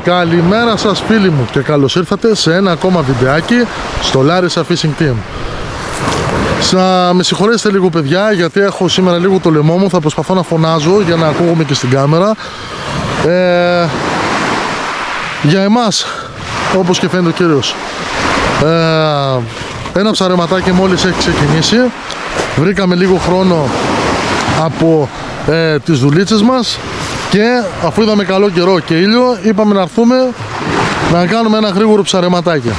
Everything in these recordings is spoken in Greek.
Καλημέρα σας φίλοι μου και καλώς ήρθατε σε ένα ακόμα βιντεάκι στο Larissa Fishing Team. Με συγχωρέσετε λίγο παιδιά, γιατί έχω σήμερα λίγο το λαιμό μου, θα προσπαθώ να φωνάζω για να ακούγομαι και στην κάμερα. Για εμάς, όπως και φαίνεται ο κύριος, ένα ψαρεματάκι μόλις έχει ξεκινήσει. Βρήκαμε λίγο χρόνο από τις δουλίτσες μας και αφού είδαμε καλό καιρό και ήλιο, είπαμε να έρθουμε να κάνουμε ένα γρήγορο ψαρεματάκι.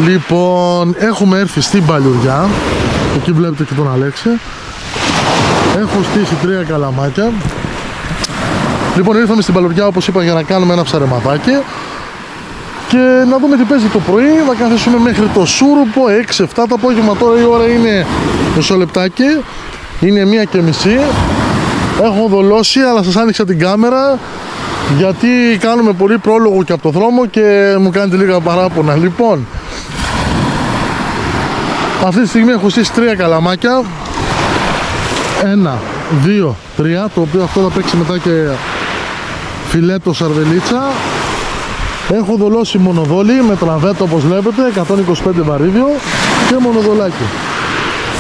Λοιπόν, έχουμε έρθει στην Παλιουριά, εκεί βλέπετε και τον Αλέξη. Έχω στήσει 3 καλαμάκια. Λοιπόν, ήρθαμε στην Παλιουριά όπως είπα για να κάνουμε ένα ψαρεματάκι και να δούμε τι παίζει το πρωί. Θα καθίσουμε μέχρι το σούρουπο 6-7 το απόγευμα. Τώρα η ώρα είναι μισό λεπτάκι, είναι 1:30. Έχω δολώσει, αλλά σας άνοιξα την κάμερα γιατί κάνουμε πολύ πρόλογο και από το δρόμο και μου κάνετε λίγα παράπονα. Λοιπόν, αυτή τη στιγμή έχω στήσει 3 καλαμάκια. 1, 2, 3, το οποίο αυτό θα παίξει μετά και φιλέτο σαρδελίτσα. Έχω δολώσει μονοδόλι με τραβέτο όπως βλέπετε, 125 βαρύδιο και μονοδολάκι.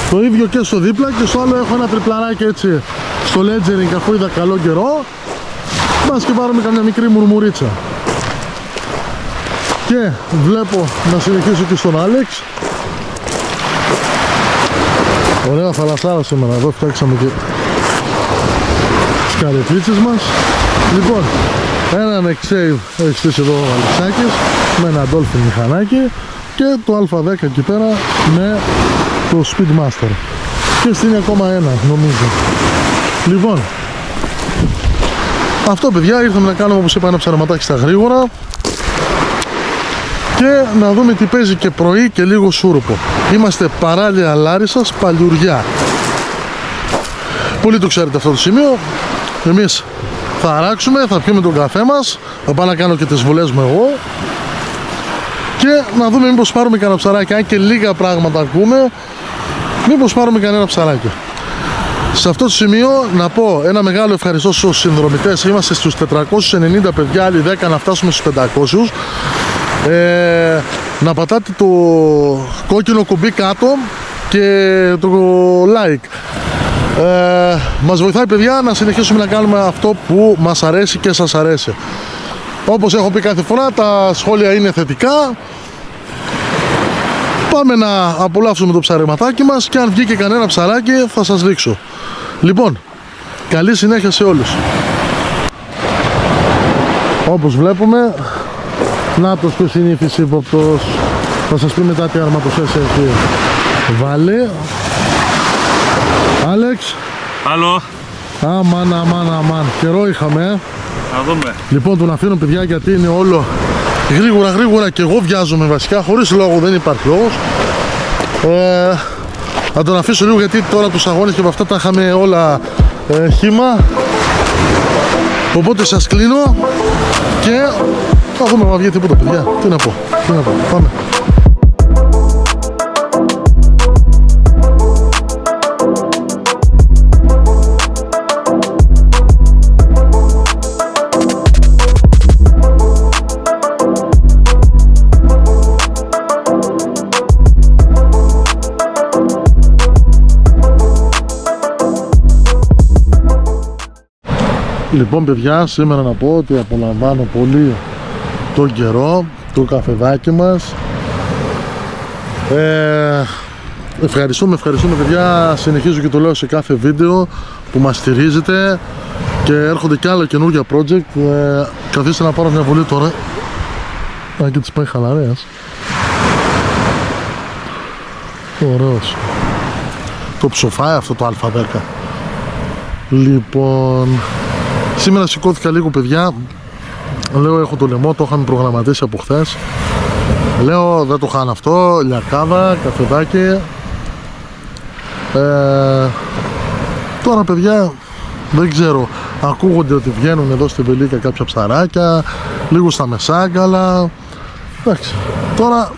Το ίδιο και στο δίπλα, και στο άλλο έχω ένα τριπλαράκι έτσι στο ledgering, αφού είδα καλό καιρό. Μπας και πάρουμε καμιά μικρή μουρμουρίτσα. Και βλέπω να συνεχίσω και στον Άλεξ. Ωραία θαλασσάρα σήμερα, εδώ φτιάξαμε και τις καρετλίτσες μας. Λοιπόν, έναν X-Save έχει στήσει εδώ ο Αλεξάκης με ένα Dolphin μηχανάκι και το Α10 εκεί πέρα με το Speedmaster. Και στην ακόμα ένα νομίζω. Λοιπόν, αυτό παιδιά, ήρθαμε να κάνουμε όπως είπα ένα ψαρεματάκι στα γρήγορα και να δούμε τι παίζει και πρωί και λίγο σούρουπο. Είμαστε παράλια Λάρισσας, Παλιουριά. Πολύ το ξέρετε αυτό το σημείο. Εμείς θα αράξουμε, θα πιούμε τον καφέ μας, θα πάω να κάνω και τις βολές μου εγώ και να δούμε μήπως πάρουμε κανένα ψαράκι. Αν και λίγα πράγματα ακούμε, μήπως πάρουμε κανένα ψαράκι. Σε αυτό το σημείο να πω ένα μεγάλο ευχαριστώ στους συνδρομητές. Είμαστε στους 490 παιδιά, άλλοι 10 να φτάσουμε στους 500. Να πατάτε το κόκκινο κουμπί κάτω και το like. Μας βοηθάει παιδιά να συνεχίσουμε να κάνουμε αυτό που μας αρέσει και σας αρέσει. Όπως έχω πει κάθε φορά, τα σχόλια είναι θετικά. Πάμε να απολαύσουμε το ψαρεματάκι μας και αν βγει και κανένα ψαράκι θα σας δείξω. Λοιπόν, καλή συνέχεια σε όλους. Όπως βλέπουμε, νάτος και ο συνήθις ύποπτος. Θα σας πει μετά τι αρματοσές έχει βάλει. Άλεξ. Άλλο. Αμάν. Καιρό είχαμε. Να δούμε. Λοιπόν, τον αφήνω παιδιά γιατί είναι όλο γρήγορα και εγώ βιάζομαι βασικά. Χωρίς λόγο, δεν υπάρχει λόγος. Θα τον αφήσω λίγο γιατί τώρα τους αγώνες και από αυτά τα είχαμε όλα χύμα. Οπότε σας κλείνω και θα δούμε αν βγει τίποτα παιδιά. Τι να πω. Πάμε. Λοιπόν παιδιά, σήμερα να πω ότι απολαμβάνω πολύ τον καιρό, το καφεδάκι μας. Ευχαριστούμε παιδιά, συνεχίζω και το λέω σε κάθε βίντεο που μας στηρίζετε και έρχονται και άλλα καινούργια project. Καθίστε να πάρω μια βολή τώρα. Αν και τις πάει χαλαρέας. Ωραίος. Το ψοφάει αυτό το Α10. Λοιπόν, σήμερα σηκώθηκα λίγο παιδιά. Λέω έχω το λαιμό, το είχαμε προγραμματίσει από χθες. Λέω δεν το χάνω αυτό, λιακάδα, καφεδάκι. Τώρα παιδιά δεν ξέρω, ακούγονται ότι βγαίνουν εδώ στη Βελίκα κάποια ψαράκια, λίγο στα Μεσάγκαλα. Εντάξει, τώρα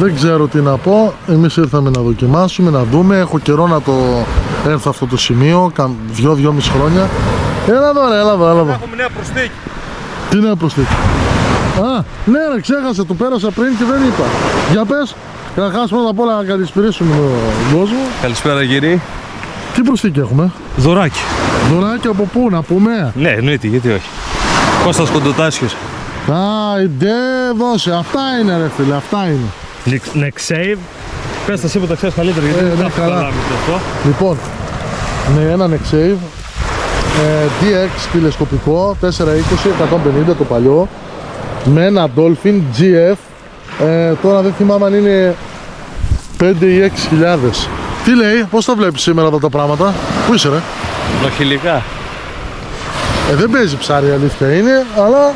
δεν ξέρω τι να πω. Εμείς ήρθαμε να δοκιμάσουμε, να δούμε. Έχω καιρό να το έρθω αυτό το σημείο, 2-2,5 χρόνια. Έλα εδώ, έλα εδώ. Έχουμε νέα προσθήκη. Τι νέα προσθήκη? Α, ναι ρε, ξέχασα, το πέρασα πριν και δεν είπα. Για πες, καταρχάς πρώτα απ' όλα να καλησπερίσουμε τον κόσμο. Καλησπέρα κύριε. Τι προσθήκη έχουμε? Δωράκι. Δωράκι από πού, να πούμε? Ναι, εννοείται, γιατί όχι. Κώστας Κοντοτάσιος. Α, δώσε, αυτά είναι ρε φίλε, αυτά είναι. Next save. Πες τα εσύ που τα ξέρεις καλύτερα, γιατί δεν ναι, καλά. αυτό. Λοιπόν, ναι, ένα Next Save DX τηλεσκοπικό 420-150 το παλιό, με ένα Dolphin GF. Τώρα δεν θυμάμαι αν είναι 5 ή 6.000. Τι λέει, πώς τα βλέπεις σήμερα εδώ τα πράγματα? Πού είσαι ρε? Νοχηλικά. Δεν παίζει ψάρι, η αλήθεια είναι, αλλά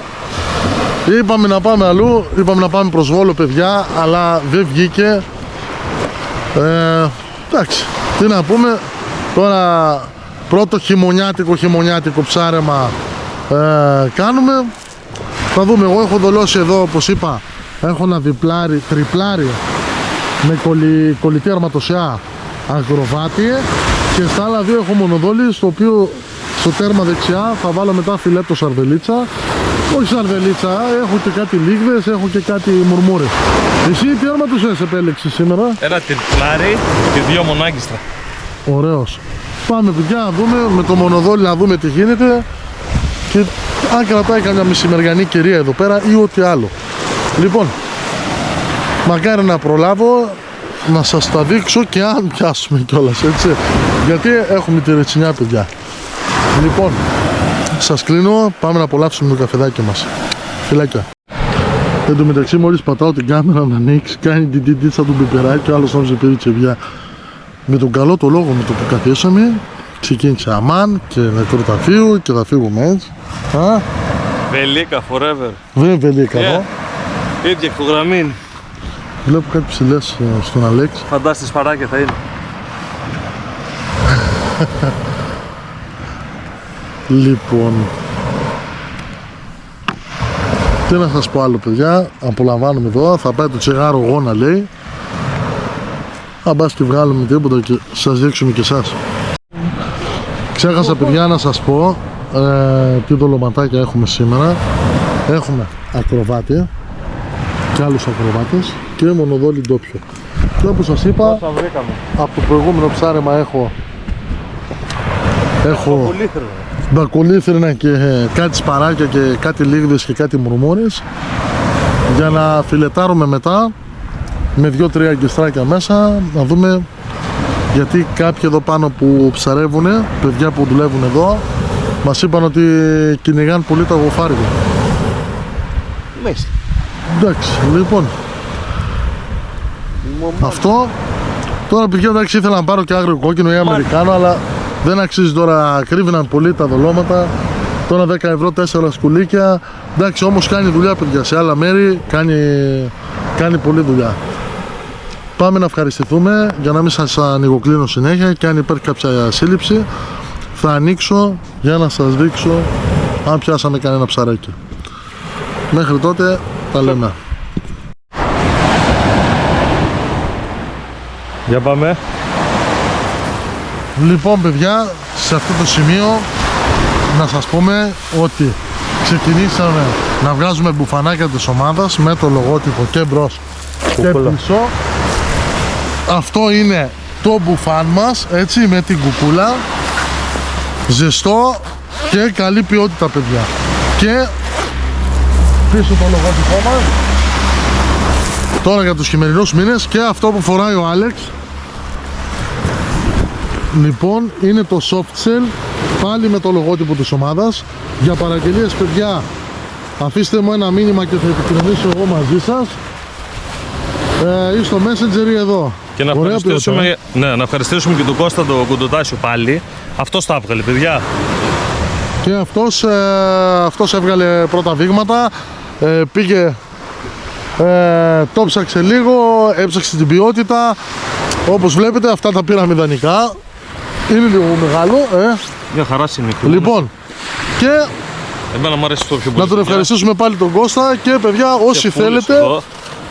είπαμε να πάμε αλλού, είπαμε να πάμε προς Βόλο παιδιά, αλλά δεν βγήκε. Εντάξει, τι να πούμε, τώρα πρώτο χειμωνιάτικο ψάρεμα κάνουμε. Θα δούμε, εγώ έχω δολώσει εδώ όπως είπα, έχω ένα τριπλάρι με κολλητή αρματοσιά ακροβάτη και στα άλλα δύο έχω μονοδόλι, στο οποίο στο τέρμα δεξιά θα βάλω μετά φιλέτο σαρδελίτσα. Όχι σαρδελίτσα, έχω και κάτι λίγδες, έχω και κάτι μουρμούρες. Εσύ τι αρματοσιάς επέλεξες σήμερα? Ένα τριπλάρι και 2 μονάγκιστρα. Ωραίος. Πάμε παιδιά να δούμε με το μονοδόλι, να δούμε τι γίνεται και αν κρατάει καμιά μεσημεριανή κυρία εδώ πέρα ή ό,τι άλλο. Λοιπόν, μακάρι να προλάβω να σας τα δείξω και αν πιάσουμε κιόλας, έτσι, γιατί έχουμε τη ρετσινιά παιδιά. Λοιπόν, σας κλείνω, πάμε να απολαύσουμε το καφεδάκι μας. Φιλάκια. Εν τω μεταξύ μόλις πατάω την κάμερα να ανοίξει, κάνει την τίτσα του πιπεράκι, ο άλλος νόμιζε πήρε τσεβιά. Με τον καλό το λόγο με το που καθίσαμε, ξεκίνησε αμάν και νεκροταφείο και θα φύγουμε έτσι. Βελίκα forever. Δεν Βελίκα εδώ. Ίδια εκτογραμμή. Βλέπω κάτι ψηλές στον Αλέξη. Φαντάστης παράκια θα είναι. Λοιπόν, τι να σας πω άλλο παιδιά, απολαμβάνουμε εδώ, θα πάει το τσιγάρο γόνα λέει. Αν πας και βγάλουμε τίποτα και σας δείξουμε και εσάς. Ξέχασα παιδιά να σας πω τι δολοματάκια έχουμε σήμερα. Έχουμε ακροβάτη και άλλους ακροβάτες και μονοδόλι ντόπιο. Και όπως σας είπα, από το προηγούμενο ψάρεμα έχω μπακολίθρινα και κάτι σπαράκια και κάτι λίγδες και κάτι μουρμούρες για να φιλετάρουμε μετά με 2-3 αγκιστράκια μέσα, να δούμε, γιατί κάποιοι εδώ πάνω που ψαρεύουνε, παιδιά που δουλεύουν εδώ, μας είπαν ότι κυνηγάν πολύ τα γοφάρια. Μέσα. Εντάξει, λοιπόν, αυτό. Τώρα παιδιά εντάξει ήθελα να πάρω και άγριο κόκκινο ή αμερικάνο, αλλά δεν αξίζει τώρα, κρύβηναν πολύ τα δολώματα. Τώρα 10 ευρώ 4 σκουλίκια. Εντάξει, όμως κάνει δουλειά παιδιά, σε άλλα μέρη κάνει πολλή δουλειά. Πάμε να ευχαριστηθούμε για να μην σας ανοιγοκλίνω συνέχεια και αν υπάρχει κάποια σύλληψη θα ανοίξω για να σας δείξω αν πιάσαμε κανένα ψαράκι. Μέχρι τότε τα λέμε. Για πάμε. Λοιπόν παιδιά, σε αυτό το σημείο να σας πούμε ότι ξεκινήσαμε να βγάζουμε μπουφανάκια της ομάδας με το λογότυπο και μπρος και πίσω. Αυτό είναι το μπουφάν μας, έτσι, με την κουκούλα, ζεστό και καλή ποιότητα παιδιά. Και πίσω το λογότυπό μας. Τώρα για τους χειμερινούς μήνες και αυτό που φοράει ο Άλεξ. Λοιπόν, είναι το Softshell, πάλι με το λογότυπο της ομάδας. Για παραγγελίες, παιδιά, αφήστε μου ένα μήνυμα και θα επικοινωνήσω εγώ μαζί σας ή στο Messenger ή εδώ. Και να ευχαριστήσουμε, να ευχαριστήσουμε και τον Κώστα τον Κουντοτάσιο πάλι. Αυτός τα έβγαλε, παιδιά. Και αυτός έβγαλε πρώτα δείγματα, πήγε, το ψάξε λίγο, έψαξε την ποιότητα. Όπως βλέπετε, αυτά τα πήραμε ιδανικά. Είναι λίγο μεγάλο, Μια χαρά είναι. Λοιπόν, και εμένα μου αρέσει το πιο πολύ. να τον ευχαριστήσουμε πάλι τον Κώστα. Και παιδιά, όσοι θέλετε, εδώ.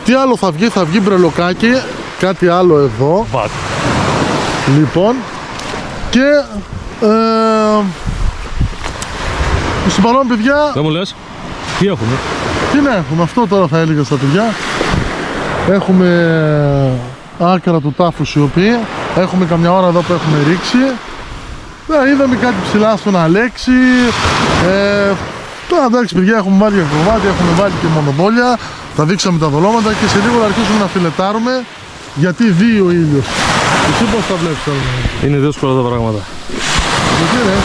τι άλλο θα βγει μπρελοκάκι, κάτι άλλο εδώ. Βάτ. Λοιπόν, και στην παρόν, παιδιά, Δεν μου λες, τι έχουμε. τι να έχουμε, αυτό τώρα θα έλεγα στα παιδιά. Έχουμε άκρα του τάφου σιωπή. Έχουμε καμιά ώρα εδώ που έχουμε ρίξει. Είδαμε κάτι ψηλά στον Αλέξη. Τώρα εντάξει, παιδιά, έχουμε βάλει και κροβάτι, έχουμε βάλει και μονοδόλια. Τα δείξαμε τα δολώματα και σε λίγο θα αρχίσουμε να φιλετάρουμε. Γιατί δει ο ήλιος. Εσύ πώς τα βλέπεις τώρα? Είναι δύσκολα τα πράγματα. Γιατί ρε?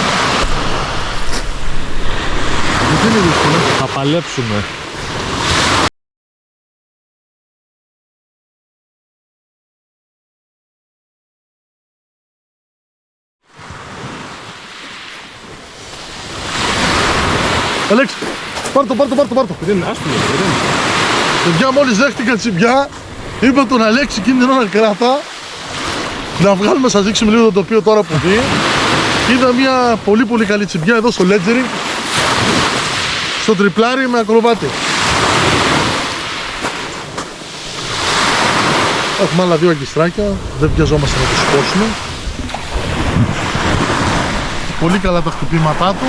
Γιατί είναι δύσκολο? Θα παλέψουμε. Αλέξη, πάρ' το. Δεν είναι άσπρο, δεν είναι. Παιδιά, μόλις δέχτηκα τσιμπιά, είπα τον Αλέξη εκείνη την ώρα κράτα. Να βγάλουμε, σας δείξουμε λίγο το τοπίο τώρα που δει. Είδα μια πολύ καλή τσιμπιά εδώ στο Ledgering, στο τριπλάρι με ακροβάτι. Έχουμε άλλα δύο αγκιστράκια, δεν βιαζόμαστε να τους σηκώσουμε. Πολύ καλά τα χτυπήματά του.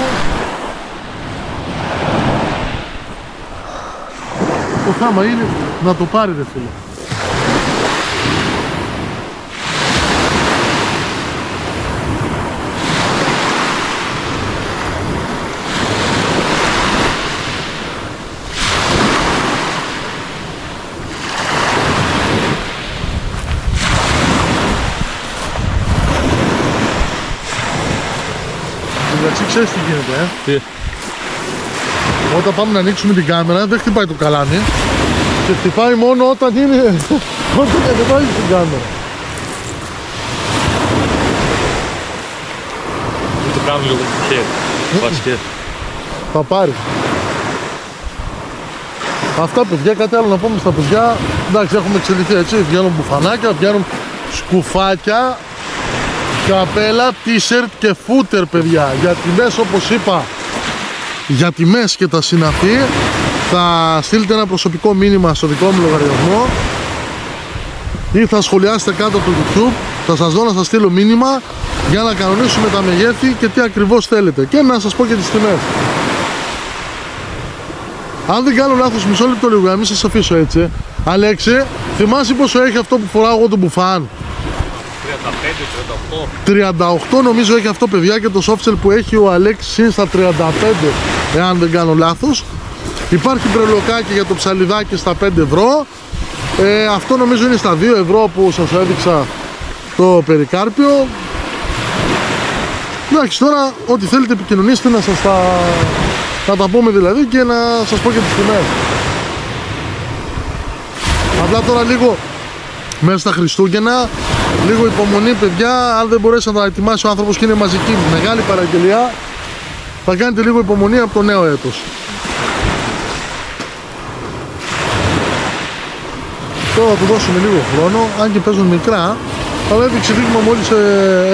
Το θέμα είναι να το πάρει, ρε φίλε. Εντάξει, ξέρεις τι γίνεται, Τι. Όταν πάμε να ανοίξουμε την κάμερα δεν χτυπάει το καλάμι και χτυπάει μόνο όταν είναι όταν κατεβάζει την κάμερα. Δεν το κάνω λίγο με το χέρι. Βασικέ. Θα πάρει. Αυτά, παιδιά, κάτι άλλο να πούμε στα παιδιά. Εντάξει, έχουμε εξελιχθεί, έτσι, βγαίνουν μπουφανάκια, βγαίνουν σκουφάκια, καπέλα, t-shirt και footer, παιδιά. Για τιμές, όπως είπα, για τιμές και τα συναφή, θα στείλετε ένα προσωπικό μήνυμα στο δικό μου λογαριασμό ή θα σχολιάσετε κάτω από το YouTube. Θα σας δω να σας στείλω μήνυμα για να κανονίσουμε τα μεγέθη και τι ακριβώς θέλετε και να σας πω και τις τιμές. Αν δεν κάνω λάθος, μισό λεπτό λίγο, να μην σας αφήσω έτσι. Αλέξη, θυμάσαι πόσο έχει αυτό που φοράω εγώ το μπουφάν? 35-38. 38 νομίζω έχει αυτό, παιδιά, και το softshell που έχει ο Αλέξης είναι στα 35, εάν δεν κάνω λάθος. Υπάρχει μπρελοκάκι για το ψαλιδάκι στα 5 ευρώ. Αυτό νομίζω είναι στα 2 ευρώ που σας έδειξα το περικάρπιο. Εντάξει, τώρα ό,τι θέλετε επικοινωνήστε να σας τα πούμε δηλαδή και να σας πω και τις τιμές. Απλά τώρα λίγο μέσα στα Χριστούγεννα, λίγο υπομονή, παιδιά. Αν δεν μπορέσει να τα ετοιμάσει ο άνθρωπος και είναι μαζική μεγάλη παραγγελία, θα κάνετε λίγο υπομονή από το νέο έτος. Τώρα θα του δώσουμε λίγο χρόνο, αν και παίζουν μικρά, αλλά έδειξε δείγμα μόλις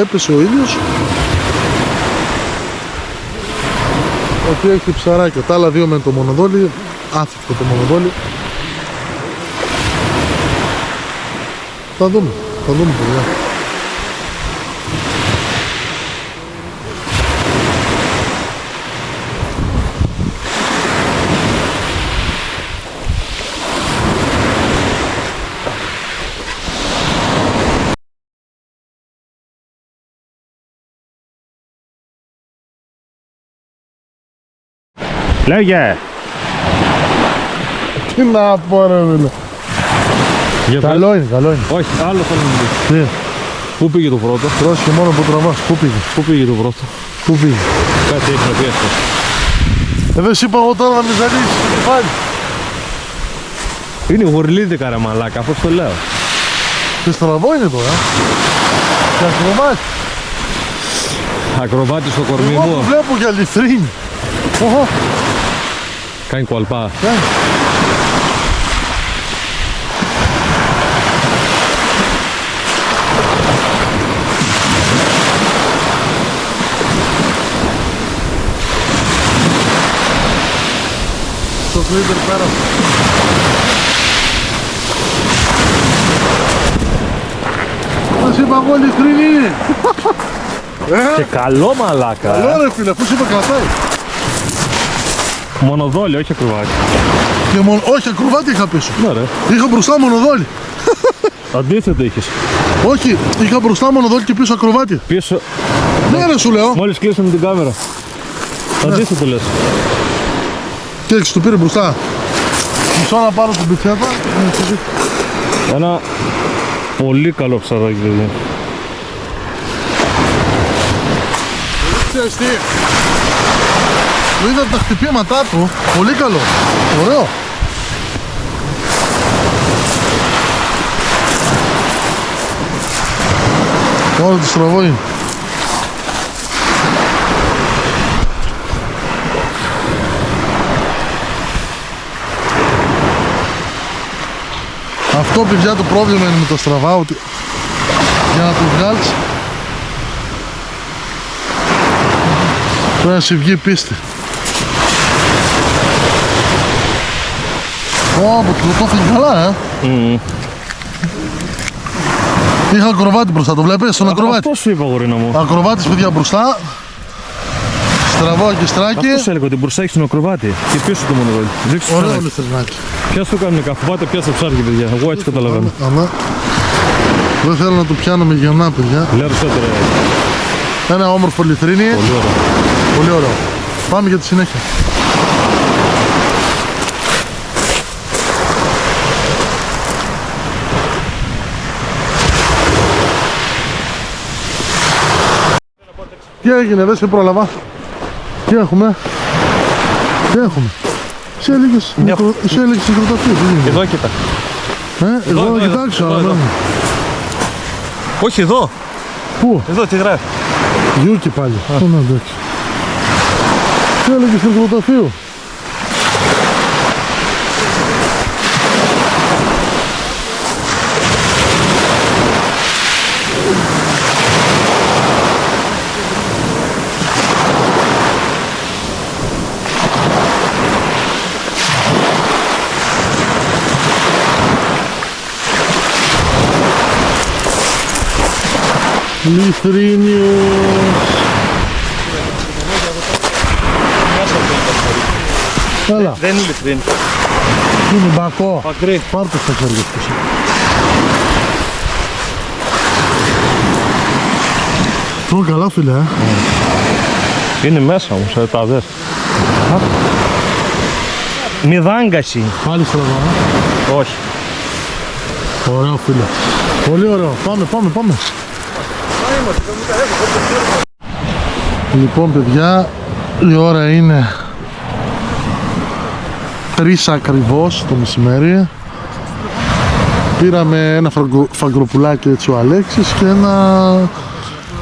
έπεσε ο ήλιος ότι έχει ψαράκια. Τα άλλα δύο με το μονοδόλι, άθικτο το μονοδόλι. Θα δούμε, παιδιά. Λέγε! Τι να πω ρε φίλε. Για πες. Καλό είναι, καλό είναι. Όχι, άλλο θέλω να μου πεις. Τι, Πού πήγε το πρώτο, πρόσεχε μόνο που τραβάς. Πού πήγε, πού πήγε το πρώτο. πού πήγε. Κάτι έχει να πει αυτό. Δεν σου είπα εγώ τώρα να μην ζαλίσεις το κεφάλι. Είναι γορλίδικα ρε μαλάκα, πώς το λέω. Και στραβό είναι τώρα. Και ακροβάτη. Ακροβάτη στο κορμί Εγώ που μου. βλέπω για λιθρίνη. Οχο, Κάνει κουαλπά. κάνει. Το φλίτερ πέρασε. Μας είπα εγώ λιθρίνη είναι. Και καλό μαλάκα. Καλό ρε φίλε, πώς είπα κρατάει. Μονοδόλιο, όχι ακροβάτη. Και όχι, ακροβάτη είχα πίσω. Ναι ρε. Είχα μπροστά μονοδόλι. Αντίθετο είχες. Όχι, είχα μπροστά μονοδόλι και πίσω ακροβάτη. Πίσω, Ναι ρε σου λέω. μόλις κλείσαμε την κάμερα. Αντίθετο λες. Και έτσι του πήρε μπροστά. Μισό να πάρω την πιτσέτα. Ένα πολύ καλό ψαράκι παιδί. Ξέρεις τι. Του είδα τα χτυπήματά του. Πολύ καλό. Ωραίο. Όλο το στραβό είναι. Αυτό παιδιά το πρόβλημα είναι με τα στραβά, ότι για να το βγάλεις πρέπει να σου βγει πίστη. Ω, το έφυγε καλά, Είχα ακροβάτη μπροστά, το βλέπεις, στον ακροβάτη. Αυτό σου είπα γορίνα μου. Ακροβάτης παιδιά μπροστά, στραβό και στράκι. Αυτό σου έλεγα ότι μπροστά έχεις τον ακροβάτη και πίσω το μονοδόλιο. Ρίξου το Ωραίο φανάκι. λιθρινάκι. Ποιος το κάνει καφβάτε, πιάσε ψάρι παιδιά. Εγώ έτσι καταλαβαίνω. Αλλά δεν θέλω να το πιάνω με γεννά παιδιά. Λέω περισσότερο. Ένα όμορφο λιθρίνι. Πολύ ωραίο. Πολύ ωραίο. Πάμε για τη συνέχεια. Τι έγινε, δεν σε πρόλαβα. Τι έχουμε. Τι έχουμε. Σε έλεγες συγκροταφείο. Τι γίνεται. Εδώ κοίτα. Εγώ εδώ, να κοιτάξω. εδώ, αλλά εδώ. δεν- Όχι εδώ. Πού. Εδώ τι γράφει. Γιούκι πάλι. Ναι, εντάξει. Τι έλεγες συγκροταφείο. Λιθρίνιος. Έλα, Δεν είναι λιθρίνη. είναι μπακό. Πακρή. Πάρ' το στα χέρια πίσω. Το καλά φίλε, Είναι μέσα όμως, τα δες. Μη δάγκαση. Πάλι στραβά, Όχι. Ωραίο φίλε. Πολύ ωραίο. Πάμε. Λοιπόν παιδιά, η ώρα είναι 3 ακριβώς το μεσημέρι. Πήραμε ένα φαγκροπουλάκι έτσι ο Αλέξης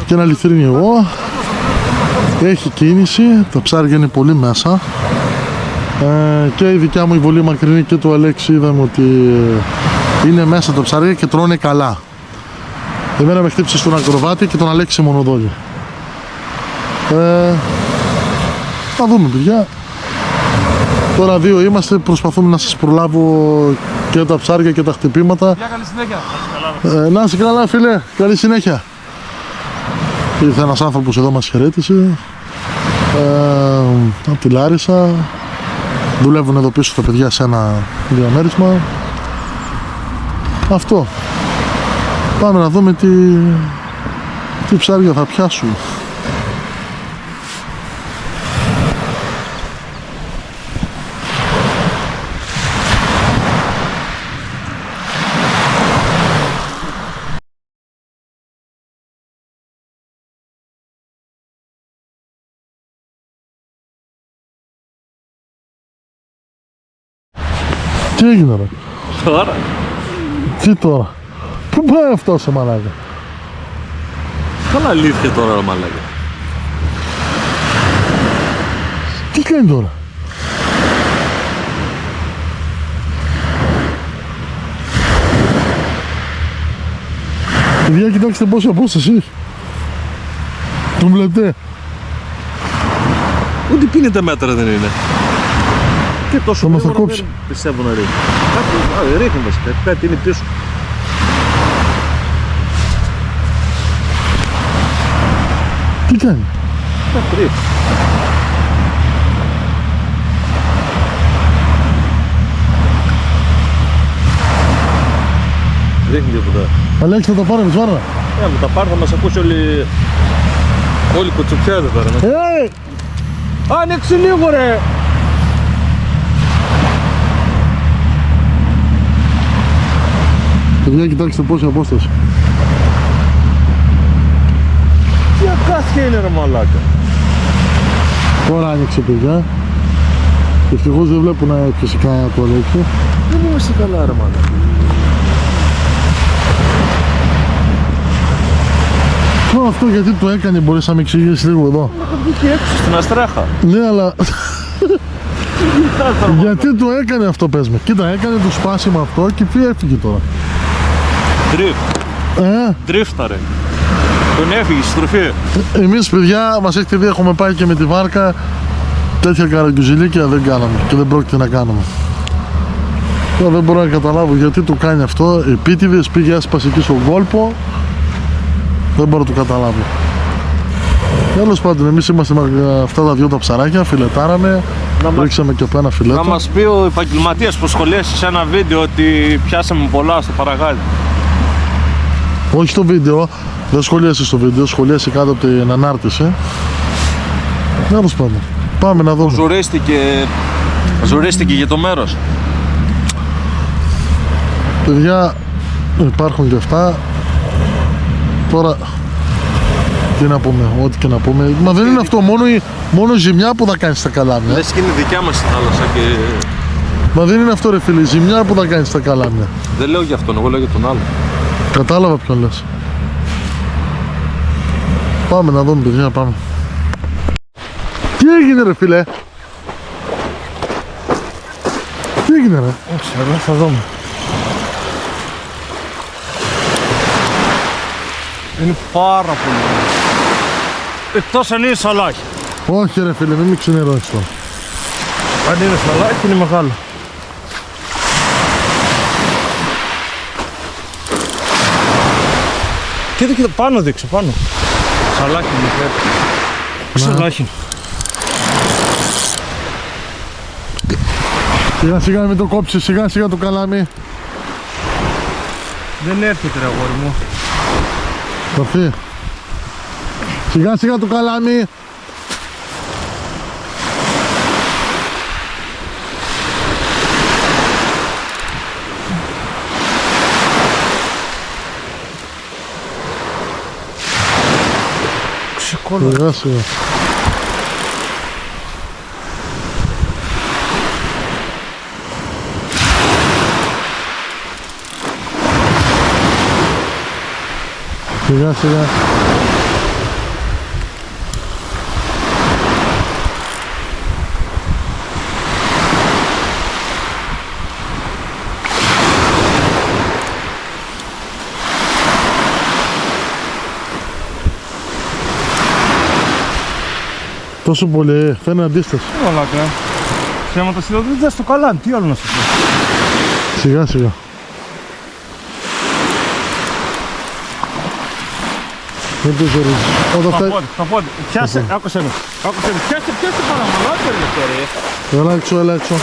και ένα λιθρίνι εγώ. Έχει κίνηση, τα ψάρια είναι πολύ μέσα. Και η δικιά μου η βολή μακρινή και του Αλέξη είδαμε ότι είναι μέσα τα ψάρια και τρώνε καλά. Εμένα με χτύπησε στον ακροβάτη και τον Αλέξη μονοδόλιο. Θα δούμε παιδιά. Τώρα 2 είμαστε, προσπαθούμε να σας προλάβω και τα ψάρια και τα χτυπήματα. Καλή συνέχεια. Να είσαι καλά φίλε, καλή συνέχεια. Ήρθε ένας άνθρωπος εδώ, μας χαιρέτησε. Από τη Λάρισα. Δουλεύουν εδώ πίσω τα παιδιά σε ένα διαμέρισμα. Αυτό. Πάμε να δούμε τι ψάρια θα πιάσουμε. Τι έγινε ρε? Τώρα. Τι τώρα? Πού πάει αυτό σε μαλάκα? Καλά αλήθεια τώρα, μαλάκα. Τι κάνει τώρα? Παιδιά, κοιτάξτε πόση απόσταση έχει. Τον βλέπετε? Ούτε πίνετε μέτρα δεν είναι. Και τόσο Θα μας τα γρήγορα κόψει. δεν πιστεύω να ρίχνει. Κάτι ρίχνει βασικά, κάτι είναι πίσω. Τι κάνει? Κάτι ρίχνει. Ρίχνει τίποτα. Αλέξη, θα τα πάρουμε σβάρα. Με τα πάρ θα μας ακούσει όλη η κοτσουπιά εδώ πέρα. Άνοιξε λίγο ρε! Παιδιά, κοιτάξτε πόση απόσταση. Τι ακάθια είναι ρε μαλάκα. Τώρα άνοιξε, παιδιά. Ευτυχώς δεν βλέπω να έπιασε κανένα το Αλέξη. Δεν είμαστε καλά ρε μαλάκα. Τώρα αυτό γιατί το έκανε, μπορείς να με εξηγήσεις λίγο εδώ? Βγήκε έξω στην αστράχα. Ναι, αλλά γιατί το έκανε αυτό, πες με? Κοίτα, έκανε το σπάσιμο αυτό και τι έφυγε τώρα? Drift. Ντρίφταρε. Τον έφυγε στη στροφή. Εμείς, παιδιά, μας έχετε δει, έχουμε πάει και με τη βάρκα. Τέτοια καραγκιουζιλίκια δεν κάναμε και δεν πρόκειται να κάνουμε. Τώρα δεν μπορώ να καταλάβω γιατί το κάνει αυτό. Επίτηδες, πήγε, έσπασε εκεί στον κόλπο. Δεν μπορώ να το καταλάβω. Τέλος πάντων, εμείς είμαστε με αυτά τα δυο τα ψαράκια, φιλετάραμε, ρίξαμε και από ένα φιλέτο. Να μας πει ο επαγγελματίας που σχολίασε σε ένα βίντεο ότι πιάσαμε πολλά στο παραγάδι. Όχι στο βίντεο, δεν σχολίασε στο βίντεο, σχολίασε κάτω από την ανάρτηση. Τέλος πάντων, πάμε να δούμε. Ζουρίστηκε για το μέρος. Παιδιά, υπάρχουν και αυτά. Τώρα, τι να πούμε, ό,τι και να πούμε. Μα δεν είναι αυτό, μόνο η ζημιά που θα κάνει στα καλάμια. Λες και είναι δικιά μας η θάλασσα και... Μα δεν είναι αυτό ρε φίλε, η ζημιά που θα κάνει στα καλάμια. Δεν λέω για αυτόν, εγώ λέω για τον άλλο. Κατάλαβα ποιον λες. Πάμε να δούμε, παιδιά, πάμε. Τι έγινε ρε φίλε? Τι έγινε ρε? Όχι, αλλά θα δούμε. Είναι πάρα πολύ. Εκτός αν είναι σαλάκι. Όχι ρε φίλε, μην με ξενερώσεις τώρα. Αν είναι σαλάκι είναι μεγάλο. Κοίτα, πάνω δείξε, πάνω. Σαλάκι μου φέρει. Σαλάκι. Σιγά σιγά μην το κόψεις, σιγά σιγά το καλάμι. Δεν έρχεται ρε αγόρι μου. Σοφή. Σιγά σιγά το καλάμι. Ξεκόλα. Σιγά σιγά. Σιγά σιγά. Τόσο πολύ, φαίνεται αντίσταση. Μαλάκα. Θέματα συνοδεύτητα στο καλάμι, τι άλλο να σου πω. Σιγά σιγά. Δεν το ζωρίζεις. Όταν Τα φτάσει... πόδι, τα πόδι. Πιάσε, άκουσε με. Άκουσε με. Πιάσε παραμαλάτε ρε τώρα. Έλα έξω, έλα έξω.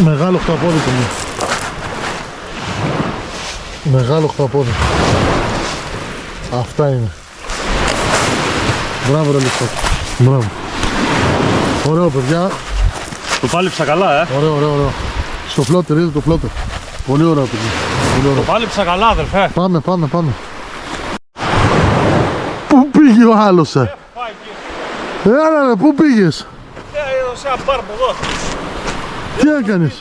Μεγάλο χταπόδι το μου. Μεγάλο χταπόδι. Αυτά είναι. Μπράβο ρε Λουστάκη. Μπράβο. Ωραίο παιδιά. Το πάλεψα καλά, Ωραίο, ωραίο, ωραίο. Στο φλότερ, είδε το φλότερ. Πολύ ωραίο παιδιά. Πολύ ωραίο. Το πάλεψα καλά, αδερφέ. Πάμε, πάμε, πάμε. πήγε ο άλλος, Έλα ρε, πού πήγες? Έδωσα ένα μπάρμπο εδώ. Τι έκανες?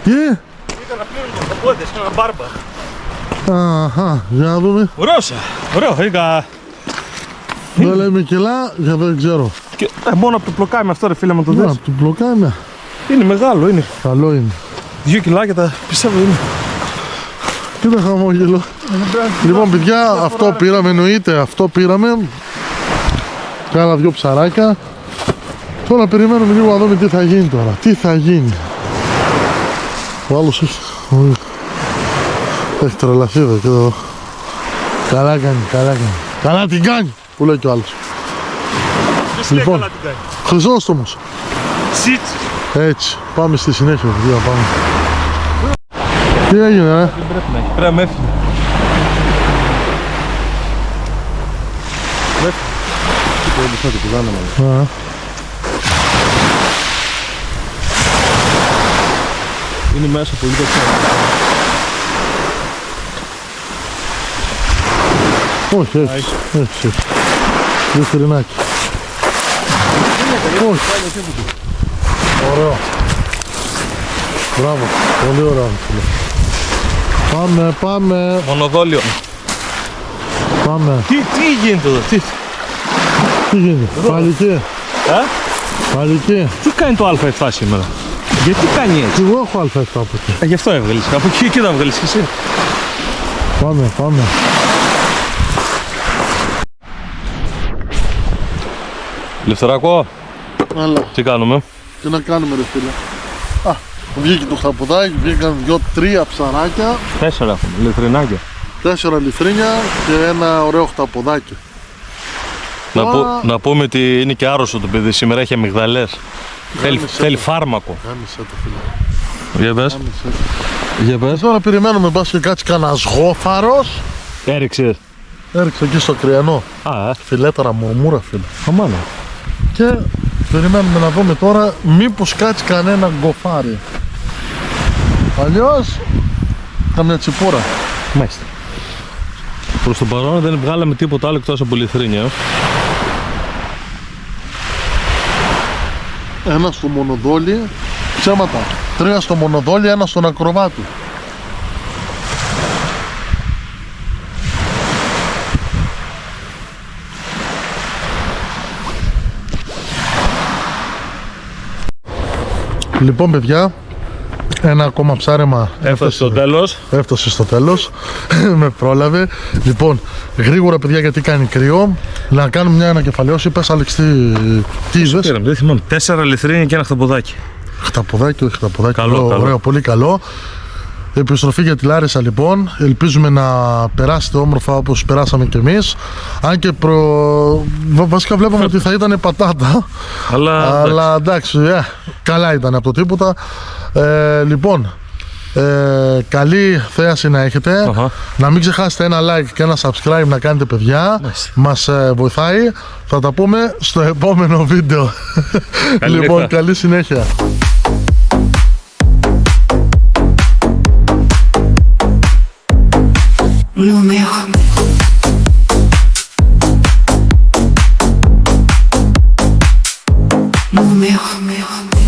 Τι? Ήταν να πλύνουν το πόδι σε ένα μπάρμπα. Αχα, για να δούμε. Ωραίο, είχα... Δεν λέμε κιλά, για δεν ξέρω. Μόνο από το πλοκάμι αυτό ρε φίλε μου το Να, δεις. από την πλοκάμια. Είναι μεγάλο, είναι. Καλό είναι. 2 κιλάκια τα πιστεύω είναι. Κοίτα χαμόγελο. Λοιπόν παιδιά, αυτό πήραμε, εννοείται, αυτό πήραμε. Κάνα 2 ψαράκια. Τώρα περιμένουμε λίγο να δούμε τι θα γίνει τώρα. Τι θα γίνει. Ο άλλος έχει τρελαθεί εδώ και εδώ. Καλά κάνει, καλά κάνει. Καλά την κάνει, που λέει και ο άλλος. Λοιπόν, Καλά την κάνει. Χρυσόστομος. Σίτς. Έτσι, πάμε στη συνέχεια, παιδιά, πάμε. Τι έγινε, Πρέπει να έφυγε. Είναι μέσα πολύ το Όχι, έτσι, έτσι. Λιθρινάκι. Όχι. Ωραίο. Μπράβο, πολύ ωραίο, φίλε. Πάμε, πάμε, μονοδόλιο. πάμε. Τι γίνεται εδώ, Τι γίνεται, παλική, παλική. Τι κάνει το Α7 σήμερα? Γιατί κάνει έτσι? Εγώ έχω α7 από εκεί. Γι' αυτό έβγαλες. Από εκεί το έβγαλες και εσύ. Πάμε, πάμε. Λευτεράκο, Έλα, τι κάνουμε? τι να κάνουμε ρε φίλε. Α, βγήκε το χταποδάκι, βγήκαν 2-3 ψαράκια, 4 έχουμε, λευτερινάκια. 4 λιθρίνια και ένα ωραίο χταποδάκι. Να πούμε ότι είναι και άρρωστο το παιδί, σήμερα έχει αμυγδαλές. Θέλει φάρμακο. Γάμισε το φίλε. Για πες. Γάμισε το. Για πες. Τώρα περιμένουμε μπας και κάτσει κανένας γόφαρος. Έριξε. Έριξε εκεί στο κρυανό. Φιλέταρα μουρμούρα φίλε. Αμάνα. Και περιμένουμε να δούμε τώρα μήπως κάτσει κανένα γκοφάρι. Αλλιώς καμιά τσιπούρα. Μάλιστα. Προς το παρόν δεν βγάλαμε τίποτα άλλο εκτός από λιθρίνια. Ένα στο μονοδόλι, ψέματα. 3 στο μονοδόλι, ένα στον ακροβάτη. Λοιπόν παιδιά, ένα ακόμα ψάρεμα Έφτασε στο τέλος. έφτασε στο τέλος. Με πρόλαβε. Λοιπόν, γρήγορα παιδιά γιατί κάνει κρύο. Να κάνουμε μια ανακεφαλαίωση. Πες Άλεξ, τι είδες? Δεν θυμάμαι. 4 λιθρίνια και ένα χταποδάκι. Χταποδάκι, όχι χταποδάκι. Καλό, καλό. Ωραίο, πολύ καλό. Επιστροφή για τη Λάρισα λοιπόν. Ελπίζουμε να περάσετε όμορφα όπως περάσαμε κι εμείς. Αν και βασικά βλέπαμε ότι θα ήταν πατάτα. Αλλά εντάξει, καλά ήταν από το τίποτα. Λοιπόν, καλή θέαση να έχετε. Να μην ξεχάσετε ένα like και ένα subscribe να κάνετε παιδιά. Μας βοηθάει. Θα τα πούμε στο επόμενο βίντεο. Λοιπόν, καλή συνέχεια. Número. Número.